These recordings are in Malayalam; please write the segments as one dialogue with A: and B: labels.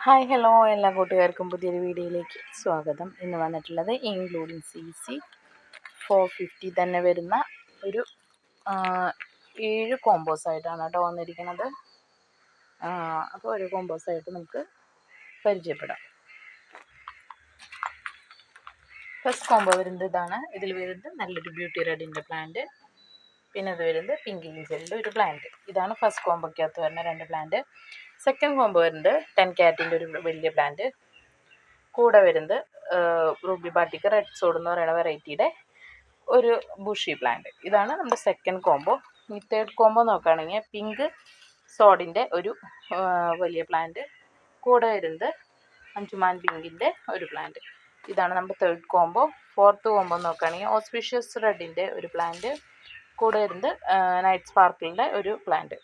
A: ഹായ് ഹലോ എല്ലാ കൂട്ടുകാർക്കും പുതിയൊരു വീഡിയോയിലേക്ക് സ്വാഗതം. ഇന്ന് വന്നിട്ടുള്ളത് ഇൻക്ലൂഡിങ് CC 450 തന്നെ വരുന്ന ഒരു 7 കോമ്പോസ് ആയിട്ടാണ് കേട്ടോ വന്നിരിക്കുന്നത്. അപ്പോൾ ഒരു കോമ്പോസ് ആയിട്ട് നമുക്ക് പരിചയപ്പെടാം. ഫസ്റ്റ് കോമ്പോ വരുന്നത് ഇതാണ്. ഇതിൽ വരുന്നത് നല്ലൊരു ബ്യൂട്ടി റെഡിൻ്റെ പ്ലാന്റ്, പിന്നെ ഇത് വരുന്നത് പിങ്ക് ഏഞ്ചലിൻ്റെ ഒരു പ്ലാന്റ്. ഇതാണ് ഫസ്റ്റ് കോമ്പോയ്ക്കകത്ത് വരുന്ന 2 പ്ലാന്റ്. സെക്കൻഡ് കോമ്പോ വരുന്നത് 10 കാറ്റിൻ്റെ ഒരു വലിയ പ്ലാന്റ്, കൂടെ വരുന്നത് റൂബി ബാട്ടിക്ക് റെഡ് സോഡ് എന്ന് പറയുന്ന വെറൈറ്റിയുടെ ഒരു ബുഷി പ്ലാന്റ്. ഇതാണ് നമ്മുടെ സെക്കൻഡ് കോമ്പോ. ഈ തേർഡ് കോമ്പോ നോക്കുകയാണെങ്കിൽ പിങ്ക് സോഡിൻ്റെ ഒരു വലിയ പ്ലാന്റ്, കൂടെ വരുന്നത് അഞ്ചുമാൻ പിങ്കിൻ്റെ ഒരു പ്ലാന്റ്. ഇതാണ് നമ്മുടെ തേർഡ് കോമ്പോ. ഫോർത്ത് കോമ്പോ നോക്കുകയാണെങ്കിൽ ഓസ്പീഷ്യസ് റെഡിൻ്റെ ഒരു പ്ലാന്റ്, കൂടെ വരുന്നത് നൈറ്റ് സ്പാർക്കിളിൻ്റെ ഒരു പ്ലാന്റ്.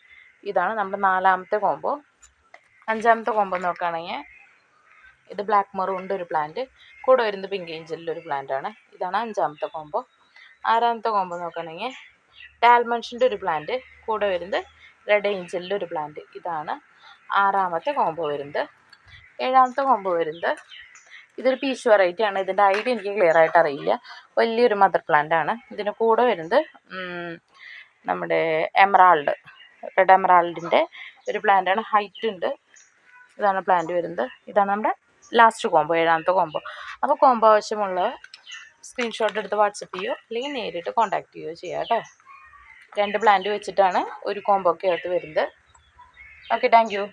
A: ഇതാണ് നമ്മുടെ നാലാമത്തെ കോമ്പോ. അഞ്ചാമത്തെ കോമ്പോ നോക്കുകയാണെങ്കിൽ ഇത് ബ്ലാക്ക് മെറൂണിൻ്റെ ഒരു പ്ലാന്റ്, കൂടെ വരുന്നത് പിങ്ക് ഏഞ്ചലിൻ്റെ ഒരു പ്ലാന്റാണ്. ഇതാണ് അഞ്ചാമത്തെ കോമ്പോ. ആറാമത്തെ കോമ്പോ നോക്കുകയാണെങ്കിൽ ഡാൽമൺഷിൻ്റെ ഒരു പ്ലാന്റ്, കൂടെ വരുന്നത് റെഡ് ഏഞ്ചലിൻ്റെ ഒരു പ്ലാന്റ്. ഇതാണ് ആറാമത്തെ കോമ്പോ വരുന്നത്. ഏഴാമത്തെ കോമ്പോ വരുന്നത് ഇതൊരു പീച്ച് വെറൈറ്റി ആണ്. ഇതിൻ്റെ ഐഡിയ എനിക്ക് ക്ലിയർ ആയിട്ട് അറിയില്ല. വലിയൊരു മദർ പ്ലാന്റ് ആണ്. ഇതിന് കൂടെ വരുന്നത് നമ്മുടെ എമറാൾഡ്, റെഡ് എമറാൾഡിൻ്റെ ഒരു പ്ലാന്റാണ്. ഹൈറ്റ് ഉണ്ട്. ഇതാണ് പ്ലാന്റ് വരുന്നത്. ഇതാണ് നമ്മുടെ ലാസ്റ്റ് കോമ്പോ, ഏഴാമത്തെ കോമ്പോ. അപ്പോൾ കോമ്പോ ആവശ്യമുള്ള സ്ക്രീൻഷോട്ട് എടുത്ത് വാട്സപ്പ് ചെയ്യുകയോ അല്ലെങ്കിൽ നേരിട്ട് കോൺടാക്ട് ചെയ്യുകയോ ചെയ്യാം കേട്ടോ. 2 പ്ലാന്റ് വെച്ചിട്ടാണ് ഒരു കോമ്പോയ്ക്കകത്ത് വരുന്നത്. Okay, thank you.